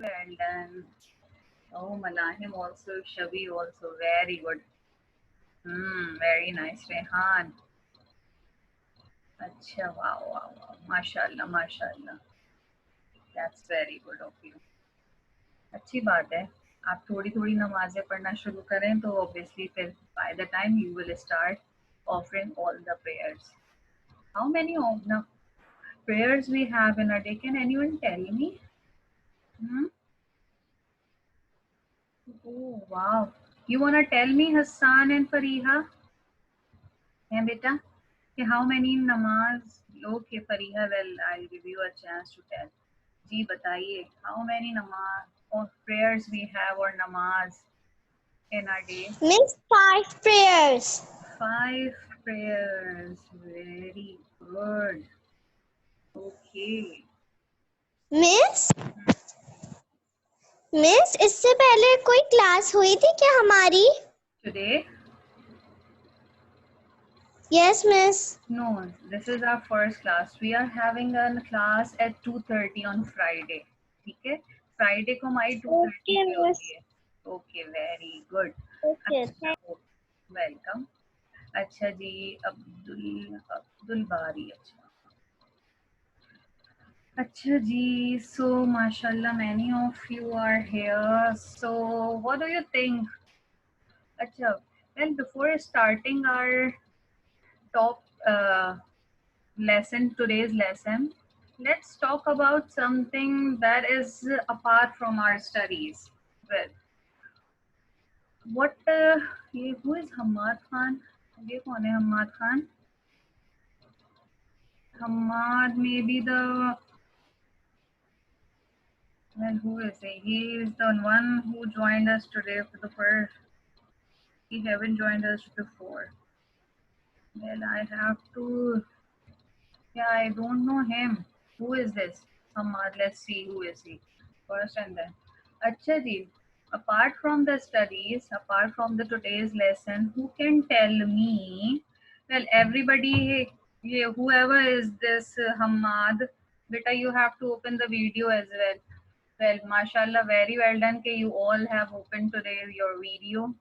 well done. Oh, Malahim also, Shabi also, very good. Very nice. Rehan. Acha, wow, wow, wow. Mashallah, mashallah. That's very good of you. अच्छी बात है. आप थोड़ी थोड़ी नमाजें पढ़ना शुरू करें तो obviously फिर by the time you will start offering all the prayers. How many of the prayers we have in a day? Can anyone tell me? Hmm? Oh, wow. You wanna tell me, Hassan and Fariha? हैं बेटा कि how many namaz? Okay, Fariha, well, I'll give you a chance to tell. जी बताइए, how many namaz or prayers we have or namaz in our day? Miss, 5 prayers. 5 prayers. Very good. Okay. Miss, इससे पहले कोई class हुई थी क्या हमारी? Today? Yes, Miss. No, this is our first class. We are having a class at 2:30 on Friday. ठीक है? Friday को हमारी 2:30 Okay, पे Miss. होती है. Okay, very good. Okay, अच्छा, welcome. अच्छा जी, अब्दुल बारी. अच्छा जी, so mashallah, many of you are here. So what do you think? Acha, well, before starting our top today's lesson, let's talk about something that is apart from our studies. Well, what? Who is Hamad Khan? ये कौन है Hamad Khan? Hamad may be the, well, who is he? He is the one who joined us today for the first. He haven't joined us before. Well, I have to. Yeah, I don't know him. Who is this? Hamad, let's see who is he first and then. Acha ji, apart from the studies, apart from the today's lesson, who can tell me? Well, everybody, whoever is this Hamad, beta, you have to open the video as well. Well, mashallah, very well done. Ke you all have opened today your video.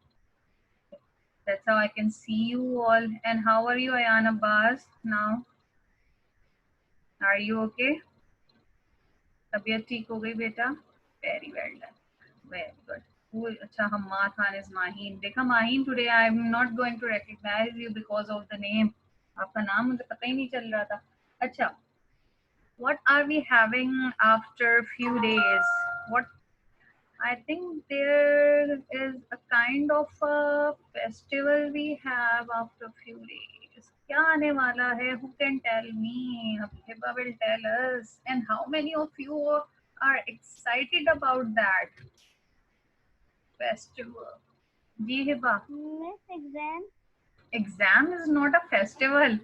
That's how I can see you all. And how are you, Ayan Abbas, now? Are you okay? तबीयत ठीक हो गई बेटा? Very well done. Very good. अच्छा, Hammad Khan is Maheen. देखा Maheen, today I am not going to recognize you because of the name. आपका नाम मुझे पता ही नहीं चल रहा था. अच्छा, what are we having after few days? What I think there is a kind of a festival we have after few days. क्या आने वाला है? Who can tell me? Hiba will tell us. And how many of you are excited about that festival? Ji Hiba. Miss, exam. Exam is not a festival.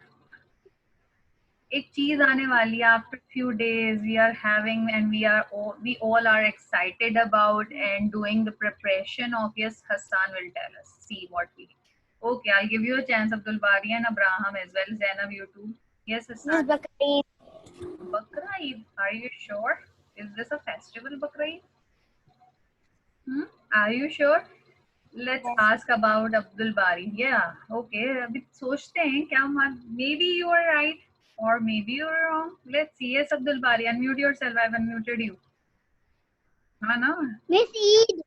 एक चीज आने वाली है after few days we are having and we all are excited about and doing the preparation of. Yes, Hassan will tell us. See what we. Okay, I'll give you a chance, Abdul Bari and Abraham as well. Zainab, you too. Yes, Miss Hassan. Bakri. Bakra Eid. Are you sure? Is this a festival, Bakra Eid? Are you sure? Let's ask about Abdul Bari. Yeah, okay. अभी सोचते हैं क्या maybe you are right or maybe you are wrong. Let's see. Yes, Abdul Bari, unmute yourself. I've unmuted you. हाँ ना? Miss Eid.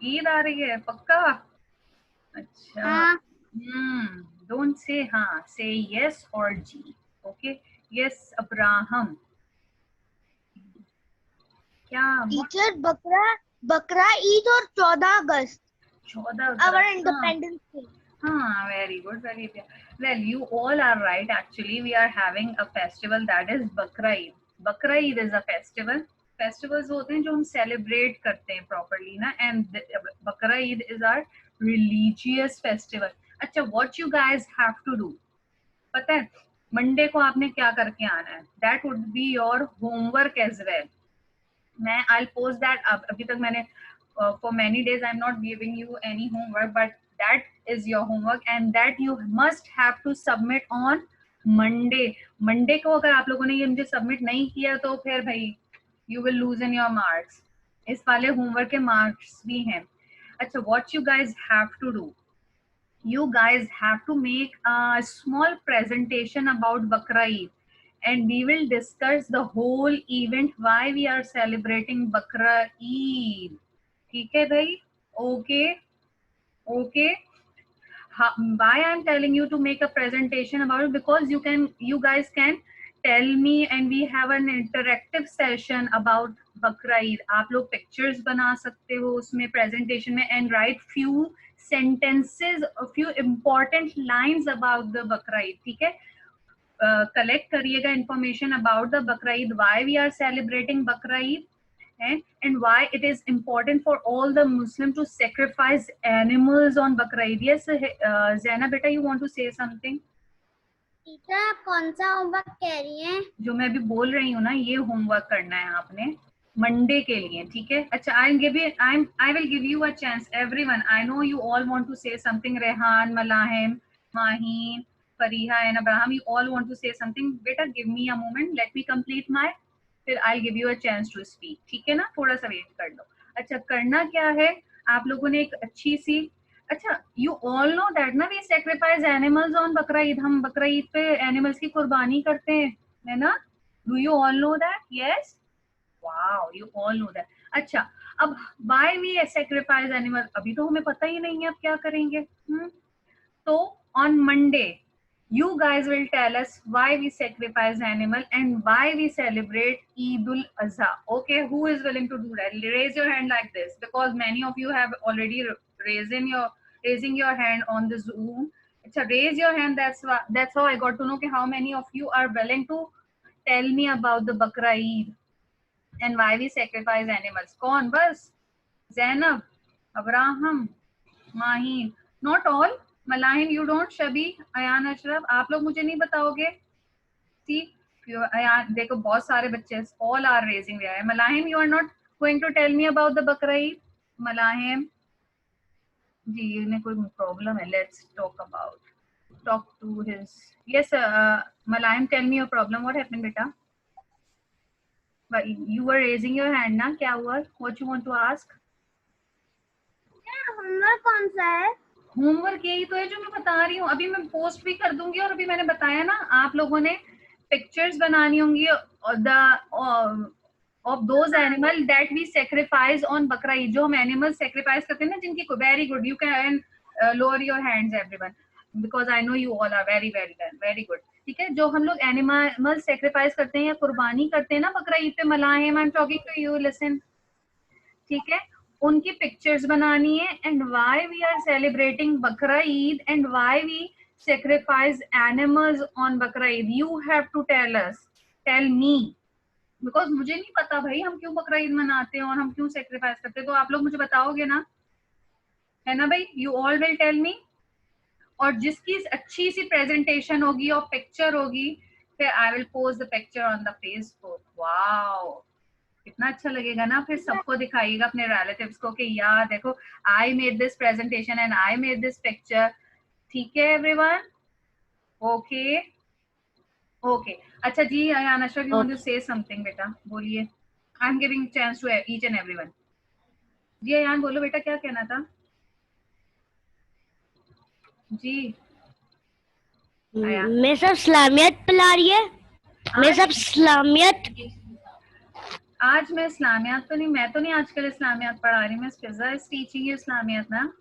Eid आ रही है पक्का? अच्छा. हाँ. Don't say हाँ. Say yes or G. Okay. Yes, Abraham. क्या? Teacher, Bakra Eid और 14 अगस्त. 14 अगस्त. Our Independence Day. Very good, very good. Well, you all are right. Actually, we are having a festival that is Bakra Eid. Bakra Eid is a festival. Festivals होते हैं जो हम celebrate करते हैं properly ना, and Bakra Eid is our religious festival. अच्छा, what you guys have to do? पता है? Monday को आपने क्या करके आना है? That would be your homework as well. I'll post that up. अभी तक मैंने for many days I'm not giving you any homework, but that is your homework and that you must have to submit on Monday. Monday को अगर आप लोगों ने ये मुझे submit नहीं किया तो फिर भाई you will lose in your marks. इस वाले होमवर्क के मार्क्स भी हैं. अच्छा, what you guys have to do, you guys have to make a small presentation about Bakra Eid, and we will discuss the whole event, why we are celebrating Bakra Eid. ठीक है भाई? Okay, okay. Why I'm telling you to make a presentation about it, because you guys can tell me, and we have an interactive session about Bakra Eid. आप लोग pictures बना सकते हो उसमें presentation में, and write few sentences, a few important lines about the Bakra Eid. ठीक है? Collect करिएगा information about the Bakra Eid, why we are celebrating Bakra Eid, and why it is important for all the Muslim to sacrifice animals on Bakra Eid. Yes, Zaina beta, you want to say something? Teacher आप कौन सा homework कह रही हैं? जो मैं अभी बोल रही हूँ ना, ये होमवर्क करना है आपने मंडे के लिए, ठीक है? अच्छा, I will give you a chance, everyone. I know you all want to say something. Rehan, Malahim, Maheen, Fariha and Abraham, you all want to say something. Beta, give me a moment. Let me complete my, फिर I'll give you a chance to speak. ठीक है ना? थोड़ा सा wait कर लो. अच्छा, करना क्या है? आप लोगों ने एक अच्छी सी, अच्छा, you all know that ना, we sacrifice animals on Bakra Eid. हम बकरा ईद पे एनिमल्स की कुर्बानी करते हैं, है ना? Do you all know that? Yes? Wow, you all know that. अच्छा, अब why we sacrifice animal, अभी तो हमें पता ही नहीं है अब क्या करेंगे. तो on Monday, you guys will tell us why we sacrifice animal and why we celebrate Eidul Azha. Okay, who is willing to do that? Raise your hand like this, because many of you have already raising your hand on the Zoom. Achha, raise your hand. That's how I got to know how many of you are willing to tell me about the Bakra Eid and why we sacrifice animals. Kaun? Bas? Zainab, Abraham, Maheen. Not all. Malahin, you don't. Shabi, Ayan, Ashraf, आप लोग मुझे नहीं बताओगे? See, Ayan, देखो बहुत सारे बच्चे, all are raising their hand. Malahin, you are not going to tell me about the Bakra Eid? Malahin, जी इन्हें कोई problem है. Let's talk to his. Yes, Malahin, tell me your problem. What happened, beta? You were raising your hand ना? क्या हुआ? What you want to ask? Homework कौन सा है? Homework यही तो है जो मैं बता रही हूँ. अभी मैं पोस्ट भी कर दूंगी, और अभी मैंने बताया ना, आप लोगों ने पिक्चर्स बनानी होंगी of those animal that we sacrifice on Bakra Eid. जो हम एनिमल सेक्रीफाइस करते हैं ना, जिनकी, very good, you can lower your hands everyone, because I know you all are very good. ठीक है, जो हम लोग एनिमल सेक्रीफाइस करते हैं या कुर्बानी करते हैं ना बकरा ईद पे. Malahim, I am talking to you, listen. ठीक है, उनकी पिक्चर्स बनानी है, and why we are celebrating Bakra Eid and why we sacrifice animals on Bakra Eid. You have to tell me, because मुझे नहीं पता भाई हम क्यों बकरा ईद मनाते हैं और हम क्यों सेक्रीफाइस करते हैं. तो आप लोग मुझे बताओगे ना, है ना भाई? You all will tell me. और जिसकी अच्छी सी प्रेजेंटेशन होगी और पिक्चर होगी, फिर I will post the picture on the Facebook. Wow, कितना अच्छा लगेगा ना. फिर सबको दिखाइएगा, अपने रिलेटिव्स को, कि यार देखो, I made this presentation and I made this picture. ठीक है एवरीवन? Okay okay. अच्छा जी, Ayaan Ashraf, you want to say something? बेटा बोलिए. I am giving chance to each and everyone. जी अयान, बोलो बेटा, क्या कहना था? जी मैं सब इस्लामियत पढ़ा रही है. मैं सब इस्लामियत. आज मैं इस्लामियात तो नहीं, मैं तो नहीं आजकल इस्लामियात पढ़ा रही. मैं फिजा इज टीचिंग यू इस्लामियात ना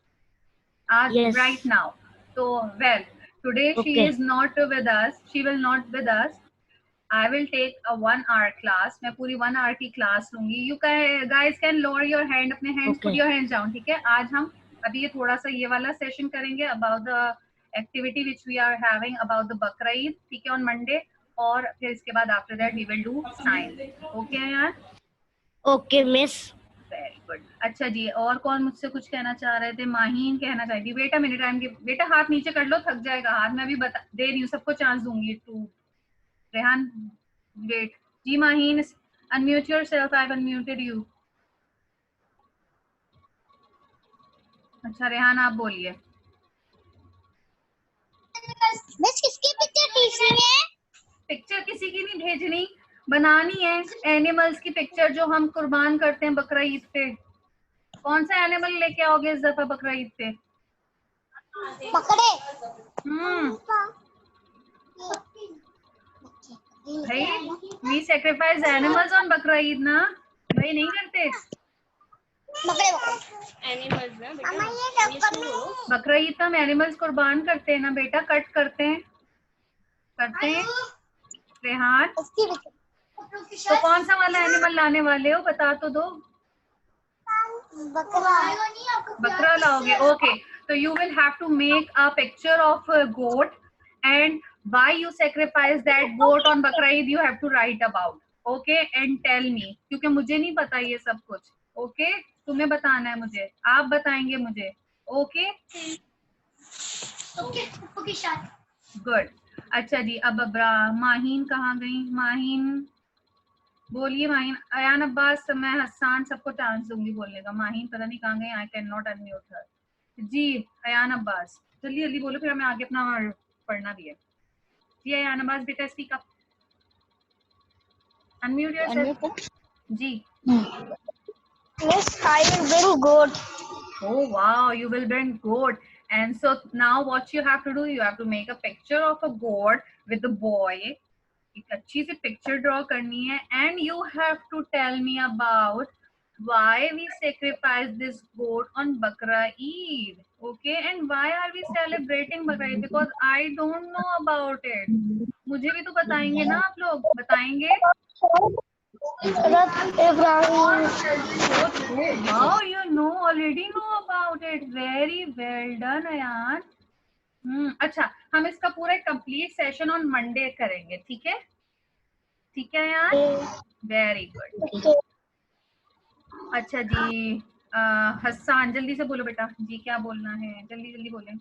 आज, राइट नाउ. तो well, today she is not with us, she will not with us. I will take a 1 hour class. मैं पूरी 1 hour की क्लास लूंगी. You guys can lower your hand, अपने hands, put your hands down. ठीक है, आज हम अभी ये थोड़ा सा ये वाला सेशन करेंगे about the activity which we are having about the Bakra Eid, ठीक है, on Monday. और फिर इसके बाद after that we will do science. Okay यार? Okay miss. Very good. अच्छा जी, और कौन मुझसे कुछ कहना चाह रहे थे? माहीन कहना चाहेगी. बेटा मिनट टाइम की, बेटा हाथ नीचे कर लो, थक जाएगा हाथ. मैं अभी दे रही हूँ, सबको चांस दूंगी. To Rehan, wait. जी Maheen, unmute yourself. I've unmuted you. अच्छा रेहान, आप बोलिए. मिस किसकी पिक्चर खींचनी है? पिक्चर किसी की नहीं भेजनी. बनानी है एनिमल्स की पिक्चर जो हम कुर्बान करते हैं बकरा ईद पे। कौन सा एनिमल लेके आओगे इस दफा बकरा ईद पे? बकरे। भाई वी सैक्रिफाइस एनिमल्स ऑन बकरा ईद ना, भाई नहीं करते? एनिमल्स ना बेटा, बकरा ईद पे हम एनिमल्स कुर्बान करते हैं ना बेटा, कट करते हैं रेहान। तो कौन सा वाला एनिमल लाने वाले हो, बता तो दो। बकरा लाओगे, ओके। तो you will have to make a picture of goat and why you sacrifice that goat on Bakra Eid, you have to write about, okay, and tell me, क्योंकि मुझे नहीं पता ये सब कुछ, okay, तुम्हें बताना है मुझे, आप बताएंगे मुझे, okay, गुड। अच्छा जी, अब अब्रा माहीन कहाँ गई? माहीन बोलिए। माहीन, अयान अब्बास, मैं हसान सबको चांस दूंगी बोलने का। माहीन पता नहीं कहाँ गए, आई कैन नॉट अनम्यूट हर। जी अयान अब्बास जल्दी जल्दी बोलो, फिर हमें आगे अपना पढ़ना भी है। जी अयान अब्बास बेटा स्पीक अप, अनम्यूट योरसेल्फ। जी। Miss, I will bring goat. Oh wow, you will bring goat. And so now what you have to do, you have to make a picture of a goat with the boy. एक अच्छी सी picture draw करनी है and you have to tell me about why we sacrifice this goat on Bakra Eid. Okay, and why are we celebrating Bakra Eid? Because I don't know about it. मुझे भी तो बताएंगे ना आप लोग, बताएंगे? Ibrahim. Wow, you already know about it. Very well done, Ayan. अच्छा, हम इसका पूरा कंप्लीट सेशन ऑन मंडे करेंगे, ठीक है? ठीक है यार, वेरी गुड। अच्छा जी, हसन जल्दी से बोलो बेटा, जी क्या बोलना है, जल्दी जल्दी बोलें।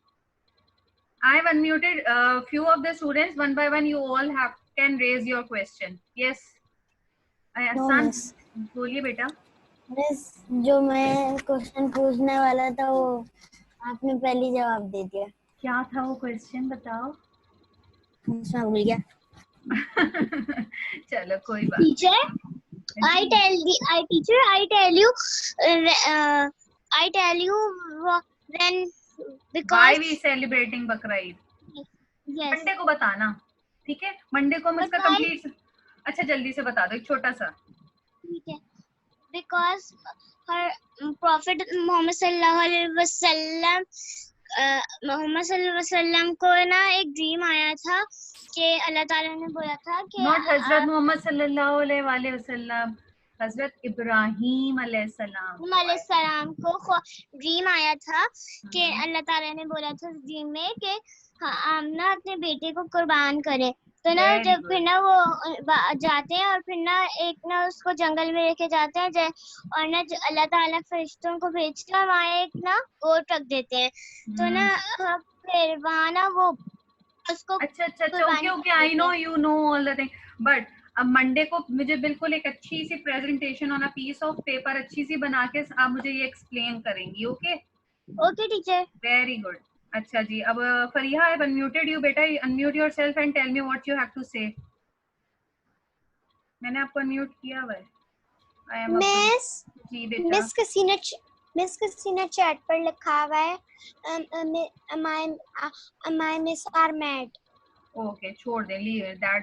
I have unmuted few of the students, one by one you all can raise your question. Yes, Hasan बोलिए बेटा। मिस, जो मैं क्वेश्चन पूछने वाला था वो आपने पहले जवाब दे दिया। क्या था वो क्वेश्चन, बताओ। मैं भूल गया। चलो कोई बात। Teacher, I tell you when, because why we celebrating Bakra Eid? yes, Monday को बताना, ठीक है? मंडे को हम इसका कंप्लीट, अच्छा जल्दी से बता दो एक छोटा सा। ठीक है, because her Prophet Muhammad sallallahu alaihi wasallam को ना एक ड्रीम आया था कि अल्लाह ताला ने बोला था कि नॉट हजरत मोहम्मद सल्लल्लाहु अलैहि वसल्लम, हजरत इब्राहीम अलैहिस्सलाम को ड्रीम आया था कि अल्लाह ताला ने बोला था ड्रीम में कि हम ना अपने बेटे को कुर्बान करें। तो ना जब फिर ना वो जाते हैं और फिर ना एक ना उसको जंगल में लेके जाते हैं और ना अल्लाह ताला फरिश्तों को भेजते हैं, वहाँ एक ना गोट रख देते हैं। तो ना फिर वहाँ ना वो उसको अच्छा okay I know you know all the thing, but अब मंडे को मुझे बिल्कुल एक अच्छी सी presentation on a piece of paper अच्छी सी बना के आप मुझे ये एक्सप्लेन करेंगी, okay? Okay teacher, very good. अच्छा जी, अब Fariha, I have unmuted you बेटा, unmute yourself and tell me what you have to say. मैंने आपको अनम्यूट किया हुआ है। आई एम जी बेटा। मिस कसीना चैट पर लिखा हुआ है my miss are mad. Okay, छोड़ दे, leave it. That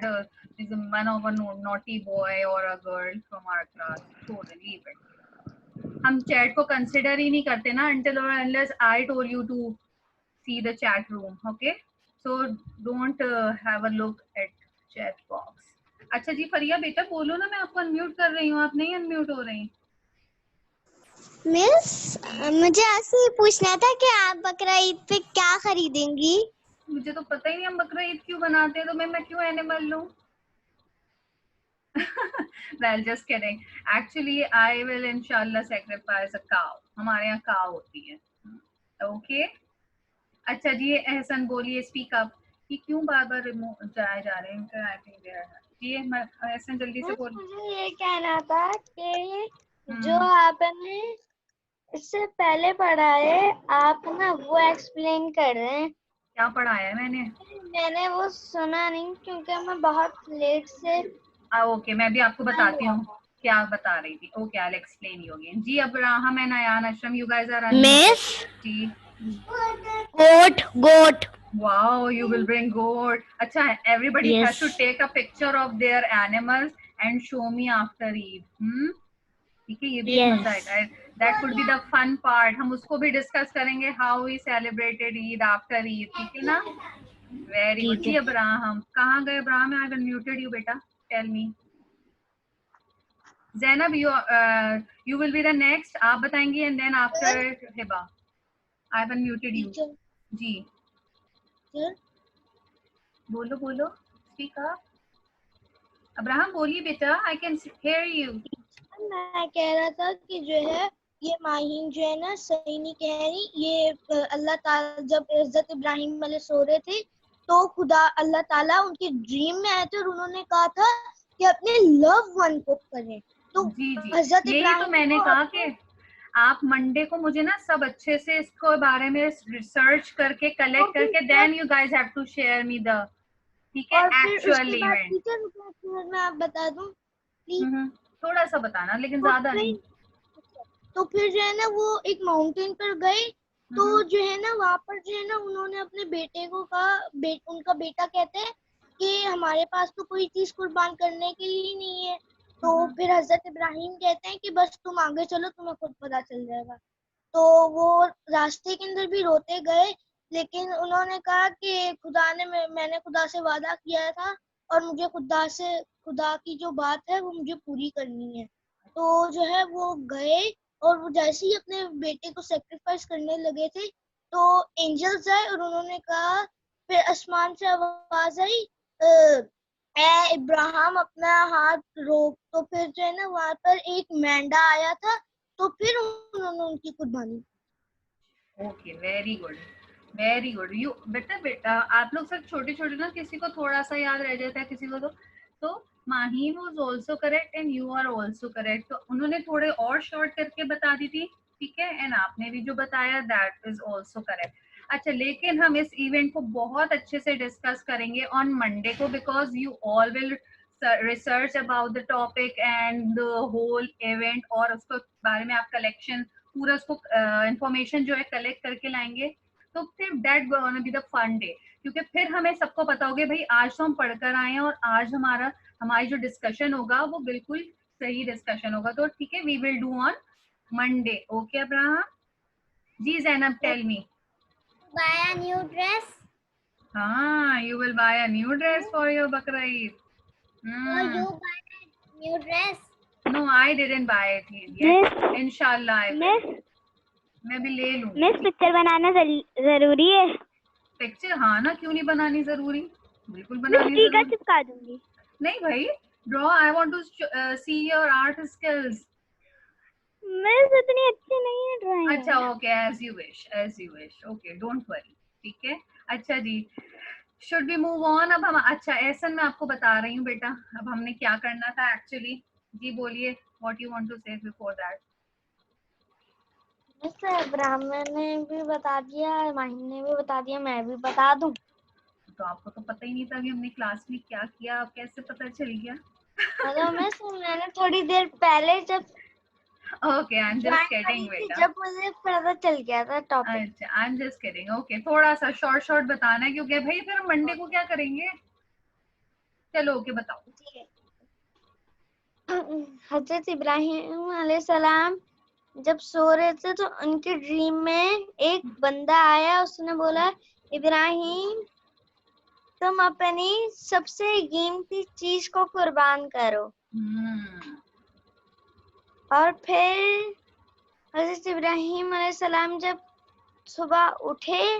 is one of a naughty boy or a girl from our class. छोड़ दे, leave it. हम चैट को कंसिडर ही नहीं करते ना until or unless I told you to see the chat room. Okay, so don't have a look at chat box. अच्छा जी फरिया बेटा बोलो ना, मैं आपको अनम्यूट कर रही हूँ, आप नहीं अनम्यूट हो रही। मिस, मुझे आपसे ये पूछना था कि आप बकरा ईद पे क्या खरीदेंगी? मुझे तो पता ही नहीं हम बकरा ईद क्यों बनाते हैं, तो मैं क्यों एनिमल लूं? Well, just kidding. Actually, I will inshallah sacrifice a cow. हमारे यहाँ cow होती है, okay? अच्छा जी एहसन बोलिए, स्पीक अप। कि क्यों बार बार रिमूव जाए जा रहे हैं? ये एहसन जल्दी से बोल। मुझे ये कहना था कि जो आपने इससे पहले पढ़ा है आप ना वो एक्सप्लेन कर रहे हैं। क्या पढ़ाया है मैंने? मैंने वो सुना नहीं क्योंकि मैं बहुत लेट से ओके, मैं भी आपको बताती हूँ क्या बता रही थी. Okay, I will explain you again. जी Abraham and Ayaan Ashraf, you guys are miss जी. Goat Wow, you will bring goat. Acha, everybody Yes. has to take a picture of their animals and show me after Eid. ठीक है, ये भी एक मजा आएगा. That could be the fun part. हम उसको भी डिस्कस करेंगे, how we celebrated Eid after Eid. ठीक है ना? Very good. जी अब्राहम, कहाँ गए Abraham? I have unmuted you बेटा. Tell me. Zainab, you will be the next. आप बताएंगी and then after Hiba. I have unmuted you. जी. बोलो बोलो, स्पीक अप. अब्राहम बोलिए बेटा, आई कैन हियर यू. मैं कह रहा था कि जो है ये माहिन जो है ना सही नहीं कह रही. ये अल्लाह ताला जब हज़रत इब्राहिम वाले सो रहे थे तो खुदा अल्लाह ताला उनके ड्रीम में आए थे और उन्होंने कहा था कि अपने लव वन को करें. तो जी जी, हज़रत यही इब्राहिम तो मैंने कहा कि आप मंडे को मुझे ना सब अच्छे से इसको बारे में रिसर्च करके कलेक्ट करके then you guys have to share me the, ठीक है, एक्चुअल इवेंट. टीचर मैं आप बता दूं प्लीज. थोड़ा सा बताना, लेकिन ज्यादा नहीं. तो फिर जो है ना वो एक माउंटेन पर गए. तो जो है ना वहाँ पर जो है ना उन्होंने अपने बेटे को कहा, उनका बेटा कहते हैं कि हमारे पास तो कोई चीज कुर्बान करने के लिए नहीं है. तो फिर हज़रत इब्राहिम कहते हैं कि बस तुम आगे चलो, तुम्हें खुद पता चल जाएगा. तो वो रास्ते के अंदर भी रोते गए, लेकिन उन्होंने कहा कि खुदा ने मैंने खुदा से वादा किया था और मुझे खुदा की जो बात है वो मुझे पूरी करनी है. तो जो है वो गए और वो जैसे ही अपने बेटे को सेक्रीफाइस करने लगे थे तो एंजल्स आए और उन्होंने कहा, फिर आसमान से आवाज आई, ए इब्राहिम अपना हाथ रोक. तो फिर जो है ना वहाँ पर एक मेंढा आया था, तो फिर उन्होंने उनकी कुर्बानी. Okay, very good very good. You बेटा आप लोग सब छोटे छोटे ना, किसी को थोड़ा सा याद रह जाता है, किसी को तो Maheen was also correct and you are also correct. तो उन्होंने थोड़े और शॉर्ट करके बता दी थी, ठीक है, एंड आपने भी जो बताया दैट इज आल्सो करेक्ट. अच्छा, लेकिन हम इस इवेंट को बहुत अच्छे से डिस्कस करेंगे ऑन मंडे को, because you all will research about the topic and the whole event, और उसको बारे में आप कलेक्शन पूरा उसको इंफॉर्मेशन जो है कलेक्ट करके लाएंगे. तो फिर that gonna be the fun day, क्योंकि फिर हमें सबको पता होगा भाई आज तो हम पढ़कर आए हैं और आज हमारी जो डिस्कशन होगा वो बिल्कुल सही डिस्कशन होगा. तो ठीक है, we will do on Monday. Okay Abraham. जी Zainab, tell me. Buy a new dress. हाँ, you will buy a new dress for your Bakra Eid. Or you buy a new dress. No, I didn't buy it yet. Inshallah I will. मैं भी ले लूँ. Miss picture बनाना जरूरी है. Picture हाँ ना, क्यों नहीं बनानी जरूरी, बिल्कुल बनानी जरूरी. चिपका दूंगी. नहीं भाई, draw. I want to see your art skills. Miss इतनी अच्छी नहीं है ड्राइंग. अच्छा okay, as you wish. Okay, don't worry. ठीक है. अच्छा जी, शुड बी मूव ऑन. अब हम, अच्छा ऐसा मैं आपको बता रही हूँ बेटा, अब हमने क्या करना था एक्चुअली. जी बोलिए, व्हाट यू वांट टू से बिफोर दैट. ब्राह्मण ने भी बता दिया, माहिन ने भी बता दिया, मैं भी बता दूं. तो आपको तो पता ही नहीं था कि हमने क्लास में क्या किया, अब कैसे पता चल गया? हेलो मिस, मैंने थोड़ी देर पहले जब okay, I am just kidding बेटा. जब मुझे पता चल गया था टॉपिक. अच्छा, I am just kidding. Okay, थोड़ा सा शॉर्ट बताना है, क्योंकि भाई फिर हम मंडे को क्या करेंगे. चलो ओके, बताओ. हजरत इब्राहिम अलैहिस्सलाम जब सो रहे थे तो उनके ड्रीम में एक बंदा आया. उसने बोला, इब्राहिम तुम अपनी सबसे कीमती चीज को कुर्बान करो. और फिर हजरत इब्राहिम अलैहिस्सलाम जब सुबह उठे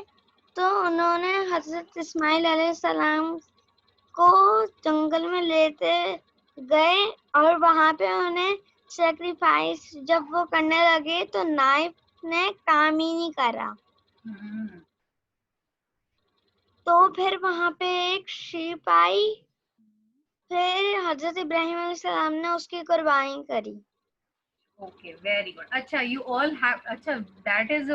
तो उन्होंने हजरत इस्माइल अलैहिस्सलाम को जंगल में लेते गए और वहां पे उन्हें सैक्रिफाइस जब वो करने लगे तो नाइफ ने काम ही नहीं करा. तो फिर वहां पे एक शीप आई, फिर हजरत इब्राहिम अलैहिस्सलाम ने उसकी कुर्बानी करी. Okay, very good. अच्छा, यू ऑल हैव, अच्छा that is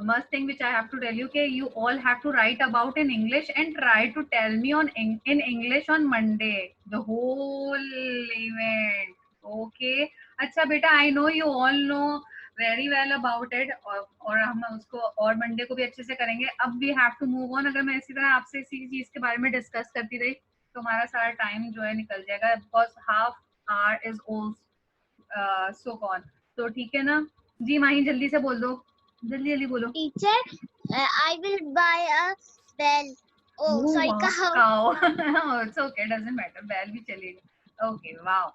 must thing which I have to tell you कि you all have to write about in English and try to tell me on in English on Monday the whole event. Okay. अच्छा बेटा, I know you all know very well about it और हम उसको और Monday को भी अच्छे से करेंगे. अब we have to move on. अगर मैं इसी तरह आपसे इसी चीज के बारे में डिस्कस करती रही तो हमारा सारा टाइम जो है निकल जाएगा, because half hour is also so gone. तो ठीक है ना जी? माही जल्दी से बोल दो, जल्दी जल्दी बोलो. Teacher I will buy a bell. Oh, sorry, cow. It's okay, doesn't matter. Bell भी चलेगा. Okay, wow.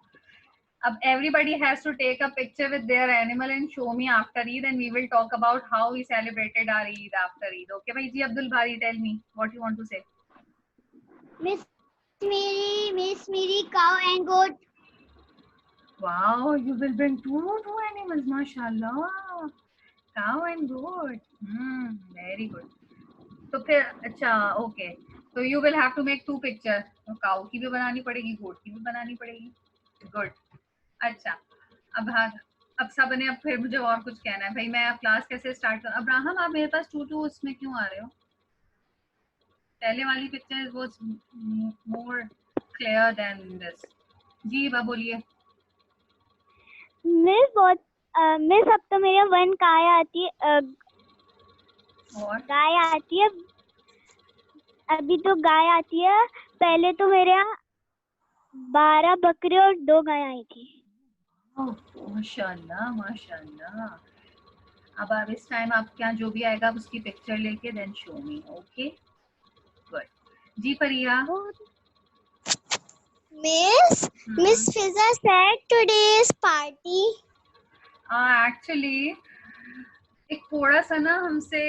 अब everybody has to take a picture with their animal and show me after Eid, and we will talk about how we celebrated our Eid after Eid. Okay, भाई जी Abdul Bari, tell me what you want to say. Miss Miri, cow and goat. Wow, you will bring two animals, mashallah. Cow and goat. Very good. तो फिर अच्छा, okay. So you will have to make 2 pictures. तो cow की भी बनानी पड़ेगी, goat की भी बनानी पड़ेगी. Good. अच्छा, अब सब ने अब फिर मुझे और कुछ कहना है भाई. मैं अब क्लास कैसे स्टार्ट करूं? अब्राहम, आप मेरे पास 2 उसमें क्यों आ रहे हो? पहले वाली picture was more clear than this. जी बा बोलिए. मिस अब तो मेरे 1 गाय आती है, और गाय आती है. अभी तो गाय आती है. पहले तो मेरे यहाँ 12 बकरे और 2 गाय आई थी. माशाल्लाह माशाल्लाह. अब आप इस टाइम आपके यहाँ जो भी आएगा उसकी पिक्चर लेके then show me. Okay good. जी Pariya. Miss Fiza said today's party. Actually एक थोड़ा सा ना हमसे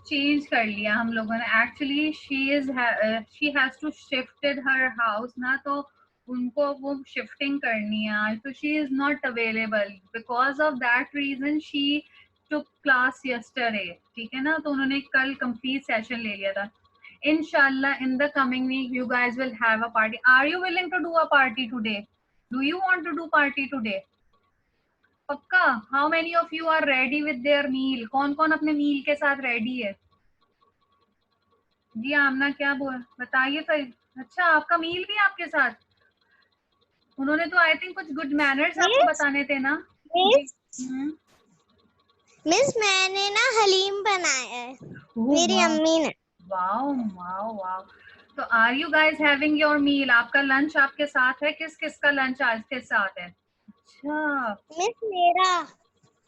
चेंज कर लिया हम लोगों ने. Actually she has to shifted her house ना, तो उनको वो शिफ्टिंग करनी है आज, तो she is not available. Because of that reason she took class yesterday. ठीक है ना, तो उन्होंने कल कंप्लीट सेशन ले लिया था. Inshallah, in the coming week, you guys will have a party. Are you willing to do a party today? Do you want to do party today? पक्का? How many of you are ready with their meal? कौन कौन अपने मील के साथ ready है? जी आमना क्या बोल बताइए फिर. अच्छा, आपका मील भी आपके साथ? उन्होंने तो आई थिंक कुछ गुड मैनर्स आपको बताने थे ना. मिस मैंने ना हलीम बनाया है, मेरी अम्मी ने. Wow wow wow. तो are you guys having your meal? आपका लंच आपके साथ है? किस किस का लंच आज के साथ है? अच्छा मिस मेरा.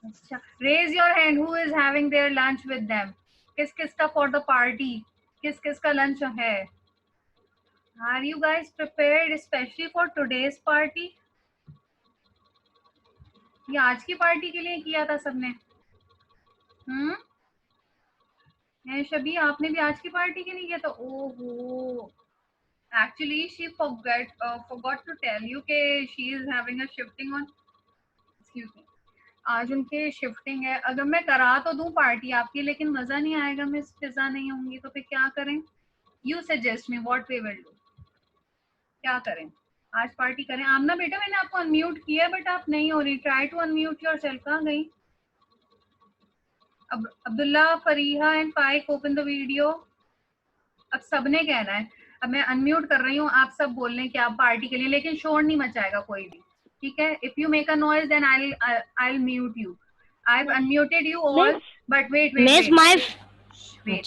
अच्छा, raise your hand who is having their lunch with them. किस किस का फॉर द पार्टी, किस किस का लंच है? Are you guys prepared specially for today's party? ये आज की पार्टी के लिए किया था सबने? शबी आपने भी आज की पार्टी के लिए किया था? ओहो. Actually she forgot to tell you कि she is having a shifting on. Excuse me. आज उनके शिफ्टिंग है. अगर मैं करा तो दूं पार्टी आपकी, लेकिन मजा नहीं आएगा. मिस फिजा नहीं होंगी तो फिर क्या करें? You suggest me what we will do. क्या करें? आज पार्टी करें? आमना बेटा मैंने आपको अनम्यूट किया बट आप नहीं हो रही. Try to unmute yourself. कहाँ गई? Abdullah, Fariha and Faiq open the video. अब सबने कहना है. अब मैं अनम्यूट कर रही हूँ, आप सब बोल लें कि आप पार्टी के लिए, लेकिन शोर नहीं मचाएगा कोई भी. ठीक है? If you make a noise then I'll mute you. I've unmuted you all, but wait. Wait.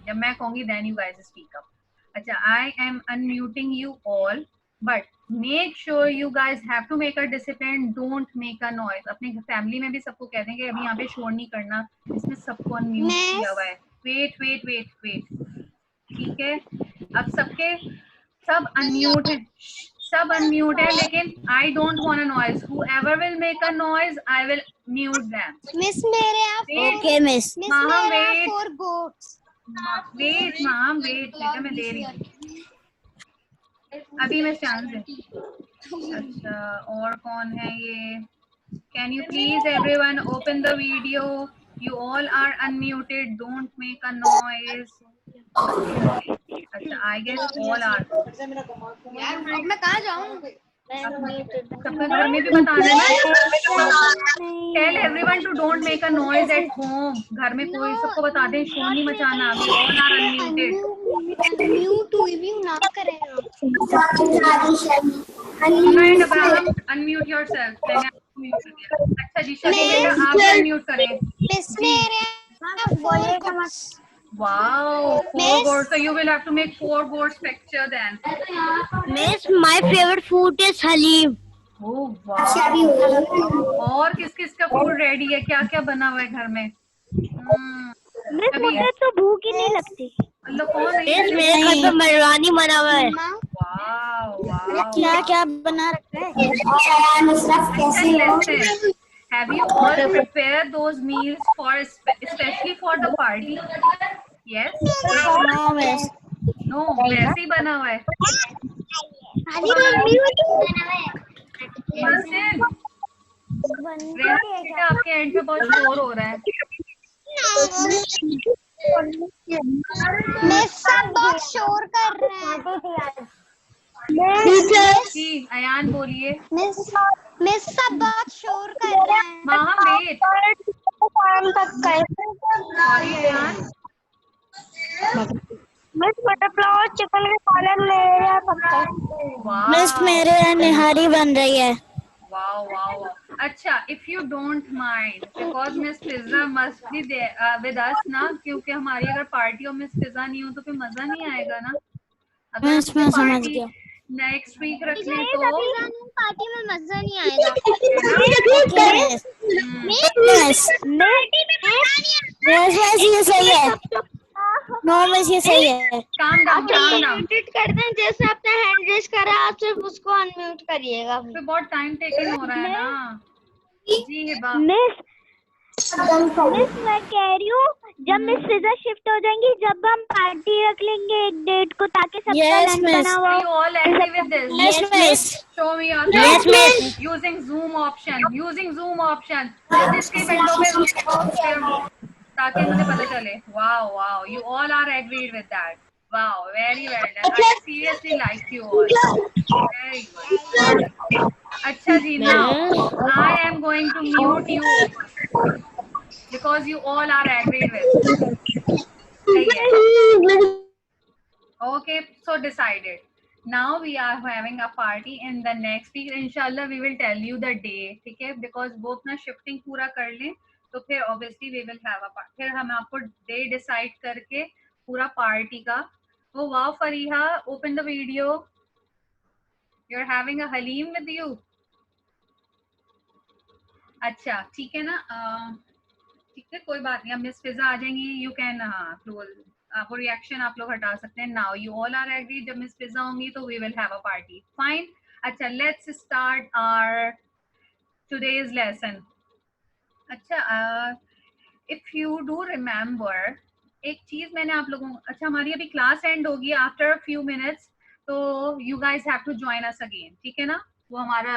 जब मैं कहूँगी then you guys speak up. अच्छा, I am unmuting you all, but make sure you guys have to make a discipline. Don't make a noise. अपने family में भी सबको कह देंगे अभी यहाँ पे शोर नहीं करना. इसमें सबको अनम्यूट किया हुआ है. वेट. ठीक है, अब सब अनम्यूट है. सब अनम्यूट है, लेकिन I don't want a noise. Whoever will make a noise, I will mute them. Miss मेरे यहाँ ओके मिस. माम वेट. 4 goats. वेट माम वेट बेटा, मैं दे रही हूँ अभी. मैं चांस है. अच्छा, और कौन है ये? Can you please everyone open the video? You all are unmuted. Don't make a noise. अच्छा, I guess all are. यार मैं कहाँ जाऊँ? सबके घर में भी बताना है ना। Tell everyone to don't make a noise at home. घर में कोई सबको बता दें शोर नहीं मचाना। We all are unmuted. Mute हुई भी ना करें आप। And Abraham unmute yourself. मैंने आपको म्यूट कर दिया। अच्छा जी शबीर बेटा आप भी अनम्यूट करें जी। Wow, 4 gourds. So you will have to make 4 gourds picture then. Miss, my favorite food is halim. Oh wow. और किस किस का फूड रेडी है? क्या क्या बना हुआ है घर में? मिस मुझे तो भूख ही नहीं लगती। अल्लाह कौन है? मिस, मेरे घर पे मरवानी बना हुआ है। Wow, wow. क्या क्या बना रखा है? Listen, have you all prepared those meals for especially for the party? Yes. हाँ मिस। No, वैसे ही बना हुआ है। Listen, बेटा आपके एंड पे बहुत शोर हो रहा है। मिस सब बहुत शोर कर रहे हैं। जी अयान बोलिए। मिस सब बहुत शोर कर रहे हैं। माँ wait. Sorry Ayaan. Miss butterfly chicken का सालन ले रहा पक्का। मिस मेरे यहाँ निहारी बन रही है। Wow, wow, wow. अच्छा, if you don't mind, because Miss Pizza must be there with us ना, क्योंकि हमारी अगर पार्टी और Miss Pizza नहीं हो तो फिर मजा नहीं आएगा ना। अगर मिस मैं समझ गया। नेक्स्ट वीक रख लें तो पार्टी में मजा नहीं आएगा। मिस ये सही है। नो मिस ये सही है। काम डाउन एडिट करते हैं जैसे आपने हैंड रेज करा आप सिर्फ उसको अनम्यूट करिएगा। फिर बहुत टाइम टेकिंग हो रहा है ना। जी हिबा। मिस मैं कह रही हूँ जब मिस पिज़्ज़ा शिफ्ट हो जाएंगी जब हम पार्टी रख लेंगे एक डेट को ताकि सबका लंच बना हुआ Are you all agree with this? Yes miss. Show me your Yes miss. using Zoom option. Using Zoom option. इसकी विंडो पे ताकि मुझे पता चले। Wow, wow. You all are agreed with that. Wow, very well done. I seriously like you all. Very good. अच्छा जी, now I am going to mute you because you all are agreed with. Okay, so decided. Now we are having a party in the next week. Inshallah, we will tell you the day. ठीक है? Because वो अपना shifting पूरा कर लें, तो फिर obviously we will have a party. फिर हम आपको day decide करके पूरा party का. Oh wow, Fariha, open the video. You're having a halim with you. अच्छा, ठीक है ना? ठीक है, कोई बात नहीं. अब मिस पिज़्ज़ा आ जाएंगी. You can close. वो रिएक्शन आप लोग हटा सकते हैं. Now you all are agree जब मिस पिज़्ज़ा होंगी तो we will have a party. Fine. अच्छा, let's start our today's lesson. अच्छा, इफ यू डू रिमेम्बर एक चीज मैंने आप लोगों को, अच्छा हमारी अभी क्लास एंड होगी आफ्टर फ्यू मिनट्स, तो you guys have to join us again. ठीक है ना? वो हमारा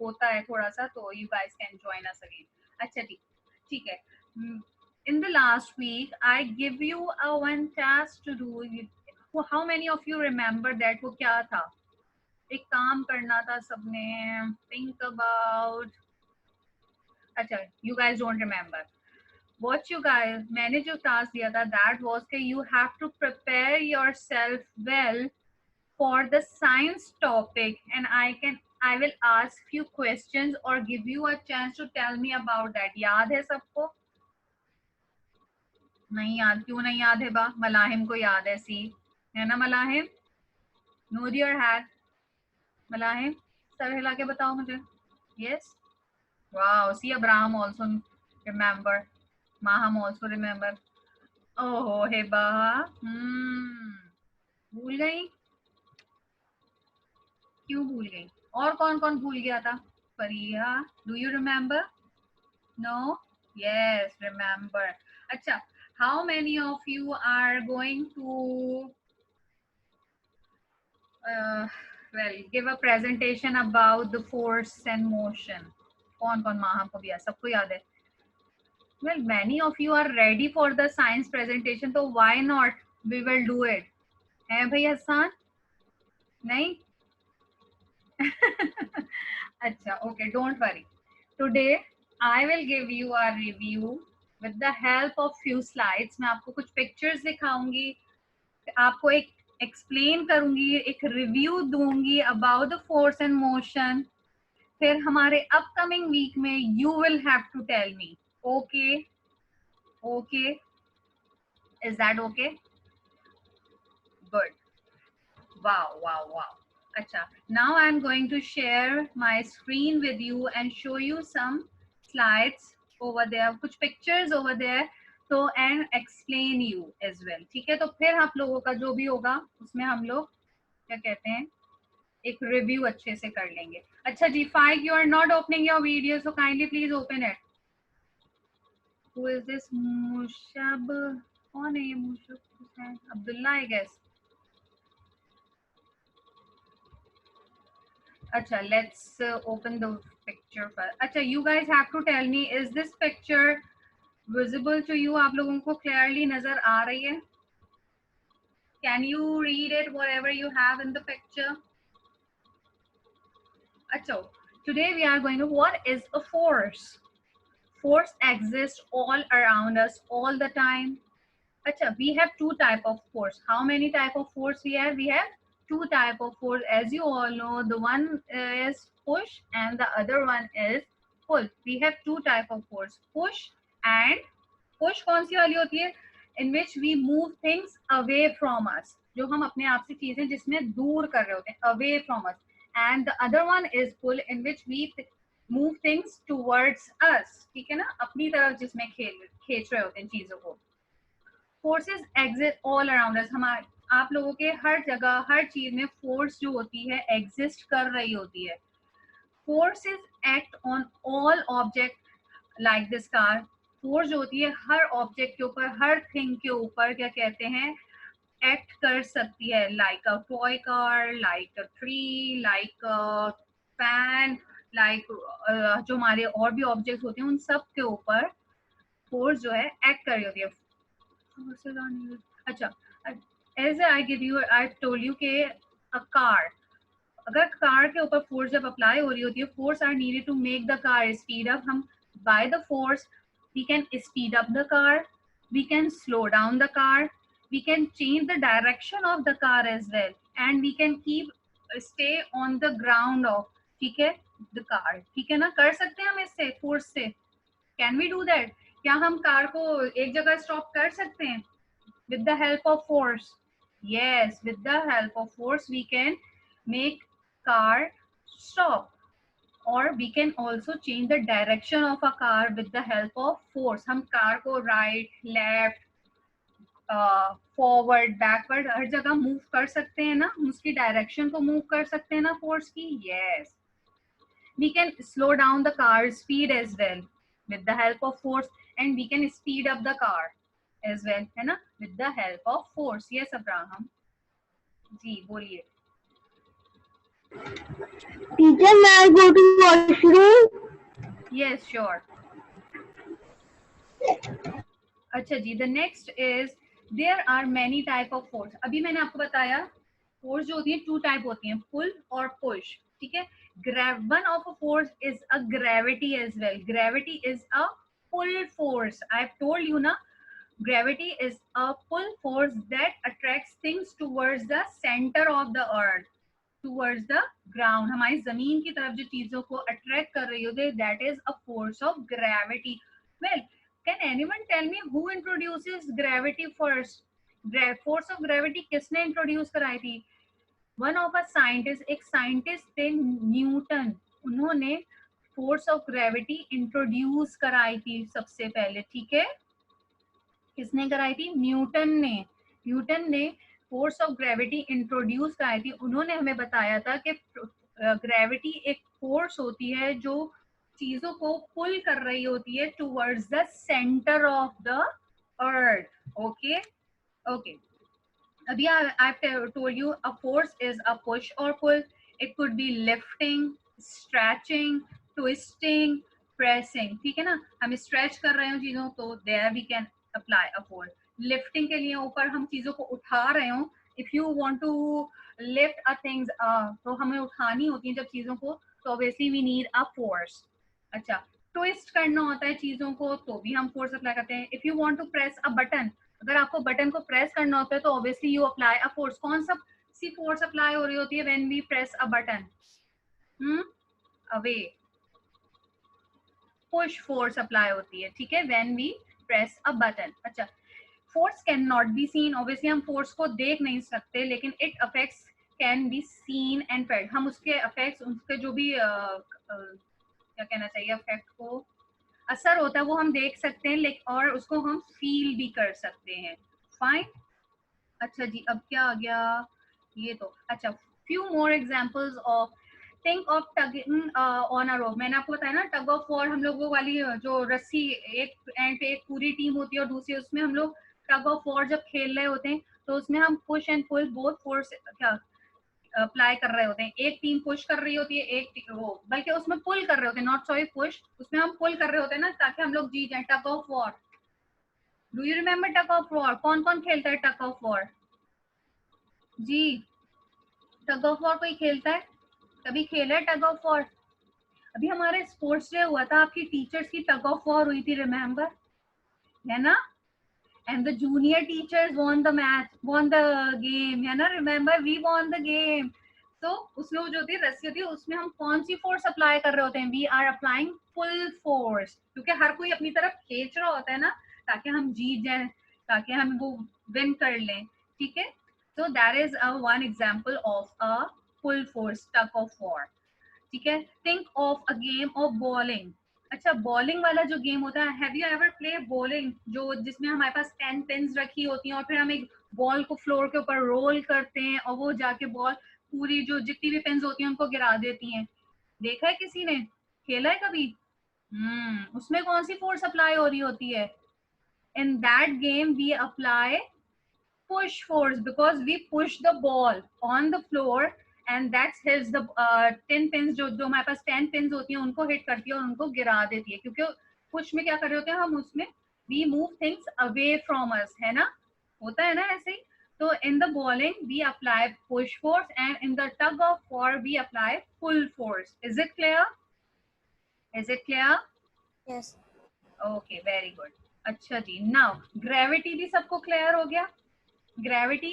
होता है थोड़ा सा, तो you guys can join us again. अच्छा ठीक है. In the last week, I give you a one task to do. How many of you remember that? वो क्या था? एक काम करना था सबने. Think about. अच्छा, you guys don't remember. What you guys, मैंने जो task दिया था, that was कि you have to prepare yourself well for the science topic, and I will ask few questions or give you a chance to tell me about that. याद है सबको? नहीं याद. क्यों नहीं याद है बा? मलाहिम को याद है. सी है ना Malahim? Nod your head. Malahim सर हिला के बताओ मुझे. Yes. Wow, see Abraham also remember. Maham also remember. ओहो हिबा, भूल गई. क्यों भूल गई? और कौन कौन भूल गया था? Fariha, do you remember? No. Yes, remember. अच्छा, how many of you are going to give a presentation about the force and motion? कौन कौन? माहम को भी याद, सबको याद है. Well, many of you are ready for the science presentation, so why not we will do it. है भाई हसन? नहीं अच्छा, okay, don't worry. Today I will give you a review with the help of few slides. मैं आपको कुछ pictures दिखाऊंगी, आपको एक explain करूंगी, एक review दूंगी about the force and motion. फिर हमारे upcoming week में you will have to tell me. Okay, okay, is that okay? Good. Wow, wow, wow. Acha, now I'm going to share my screen with you and show you some slides over there, कुछ pictures over there, तो and explain you as well. ठीक है, तो फिर आप लोगों का जो भी होगा उसमें हम लोग क्या कहते हैं एक review अच्छे से कर लेंगे. अच्छा जी, Faik, you are not opening your video, so kindly please open it. Who is this? Mushab, कौन है ये मुशब? Abdullah, I guess. Acha, let's open the picture first. Acha, you guys have to tell me, is this picture visible to you? आप लोगों को clearly नजर आ रही है? Can you read it, whatever you have in the picture? Acha, today we are going to, what is a force? Force exists all around us all the time. Acha, we have two type of force. How many type of force we have? We have two type of force. As you all know, the one is push and the other one is pull. We have two type of force, push and push. कौन सी वाली होती है? In which we move things away from us. जो हम अपने आप से चीजें जिसमें दूर कर रहे होते हैं, away from us. And the other one is pull, in which we move things towards us. ठीक है ना? अपनी तरफ जिसमें खींच रहे होते हैं चीजों को. Forces exist all around us. हमारे आप लोगों के हर जगह हर चीज में फोर्स जो होती है एग्जिस्ट कर रही होती है. Forces act on all object like this car. Force जो होती है हर ऑब्जेक्ट के ऊपर, हर थिंग के ऊपर क्या कहते हैं एक्ट कर सकती है. Like a toy car, like a tree, like a fan, like जो हमारे और भी ऑब्जेक्ट होते हैं उन सब के ऊपर फोर्स जो है एक्ट कर रही होती है. अच्छा, as I've told you कि a car, अगर कार के ऊपर फोर्स जब अप्लाई हो रही होती है, force are needed to make the car speed up. हम by the force we can speed up the car, we can slow down the car, we can change the direction of the car as well, and we can stay on the ground of, ठीक है, the car. ठीक है ना? कर सकते हैं हम इससे फोर्स से. Can we do that? क्या हम कार को एक जगह स्टॉप कर सकते हैं with the help of force? Yes, with the help of force we can make car stop, or we can also change the direction of a car with the help of force. हम car को right, left, forward, backward हर जगह move कर सकते हैं ना, उसकी direction को move कर सकते हैं ना फोर्स की. Yes, we can slow down the car's speed as well with the help of force, and we can speed up the car as well, है ना, with the help of force. Yes, Abraham जी बोलिए. Teacher, may I go to washroom? Yes, sure. अच्छा जी, the next is there are many type of force. अभी मैंने आपको बताया force जो होती है two type होती हैं, pull और push. ठीक है, one of a force is a gravity as well. Gravity is a pull force. I have told you na, gravity is a pull force that attracts things towards the center of the earth, towards the ground. हमारी जमीन की तरफ जो चीजों को attract कर रही होती है, that is a force of gravity. Well, can anyone tell me who introduces gravity first? Force of gravity किसने इंट्रोड्यूस कराई थी? One of a scientist, एक साइंटिस्ट थे न्यूटन, उन्होंने फोर्स ऑफ ग्रेविटी इंट्रोड्यूस कराई थी सबसे पहले. ठीक है, किसने कराई थी? न्यूटन ने. न्यूटन ने फोर्स ऑफ ग्रेविटी इंट्रोड्यूस कराई थी. उन्होंने हमें बताया था कि ग्रेविटी एक फोर्स होती है जो चीजों को पुल कर रही होती है towards the centre of the earth. Okay okay, अभी I've told you a force is a push or pull. It could be lifting, stretching, twisting, pressing. ठीक है ना, हम stretch कर रहे हो चीजों तो there we can apply a force. Lifting के लिए ऊपर हम चीजों को उठा रहे हो, if you want to lift a things, तो हमें उठानी होती है जब चीजों को, तो obviously we need a force. अच्छा, ट्विस्ट करना होता है चीजों को तो भी हम फोर्स अप्लाई करते हैं. If you want to press a button, अगर आपको बटन को प्रेस करना होता है तो obviously you apply a force. कौन सा सी फोर्स अप्लाई हो रही होती है when we press a button? Away, push force apply होती है, ठीक है, when we press a button. अच्छा, force can not be seen, obviously हम फोर्स को देख नहीं सकते, लेकिन it affects can be seen and felt. हम उसके अफेक्ट्स, उसके जो भी क्या कहना चाहिए, अफेक्ट को असर होता है वो हम देख सकते हैं, लेकिन और उसको हम फील भी कर सकते हैं. फाइन. अच्छा जी, अब क्या आ गया ये तो. अच्छा, few more examples of think of tugging on a rope. मैंने आपको बताया ना टग ऑफ वॉर, हम लोगों वाली जो रस्सी, एक एंड पे एक पूरी टीम होती है और दूसरी, उसमें हम लोग टग ऑफ वॉर जब खेल रहे होते हैं तो उसमें हम push and pull both force क्या अप्लाई कर रहे होते हैं. एक टीम पुश कर रही होती है, एक वो बल्कि उसमें पुल कर रहे होते हैं, नॉट सॉरी पुश, उसमें हम पुल कर रहे होते हैं ना ताकि हम लोग जीत जाए. Tug of war, do you remember tug of war? कौन कौन खेलता है टग ऑफ वॉर? जी, टग ऑफ वॉर कोई खेलता है? कभी खेला है टग ऑफ वॉर? अभी हमारे स्पोर्ट्स डे हुआ था, आपकी टीचर्स की टग ऑफ वॉर हुई थी, रिमेम्बर है ना? And the junior teachers won the match, won the game, है ना? Remember, we won the game. तो उसमें जो होती है रस्सी होती है, उसमें हम कौन सी फोर्स अप्लाई कर रहे होते हैं? We are applying full force, क्योंकि हर कोई अपनी तरफ खींच रहा होता है ना ताकि हम जीत जाए, ताकि हम वो विन कर लें, ठीक है. So that is one example of a full force tug of war. ठीक है. Think of a game of bowling. अच्छा, बॉलिंग वाला जो गेम होता है, have you ever play bowling, जो जिसमें हमारे पास 10 पिन्स रखी होती हैं और फिर हम एक बॉल को फ्लोर के ऊपर रोल करते हैं और वो जाके बॉल पूरी जो जितनी भी पिन्स होती हैं उनको गिरा देती हैं. देखा है किसी ने? खेला है कभी? उसमें कौन सी फोर्स अप्लाई हो रही होती है? In that game we apply push force because we push the ball on the floor and that hits the 10 pins, जो हमारे पास 10 pins होती हैं उनको हिट करती है और उनको गिरा देती है, क्योंकि पुश में क्या कर रहे होते हैं हम, उसमें we move things away from us, है ना? होता है ना ऐसे ही. तो in the bowling we apply push force and in the tug of war we apply pull force. Is it clear? Is it clear? Yes. Okay, very good. अच्छा जी, now gravity भी सबको क्लियर हो गया? Gravity,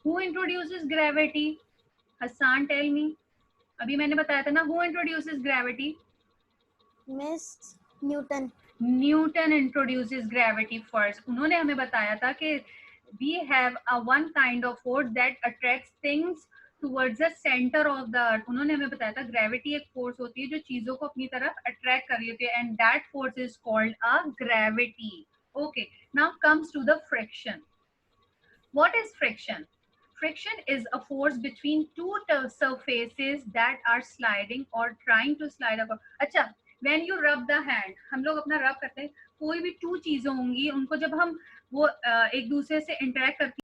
who introduces gravity? Hassan, tell me. अभी मैंने बताया था ना, who introduces gravity? Miss Newton. Newton introduces gravity first. उन्होंने हमें बताया था कि we have a one kind of force that attracts things towards the center of the earth. उन्होंने हमें बताया था gravity एक force होती है जो चीजों को अपनी तरफ attract कर रही होती है, and that force is called a gravity. Okay, now comes to the friction. What is friction? Friction is a force between two surfaces that are sliding or trying to slide apart. अच्छा, when you rub the hand, हम लोग अपना रब करते हैं, कोई भी to चीजें होंगी, उनको जब हम वो एक दूसरे से इंटरेक्ट करती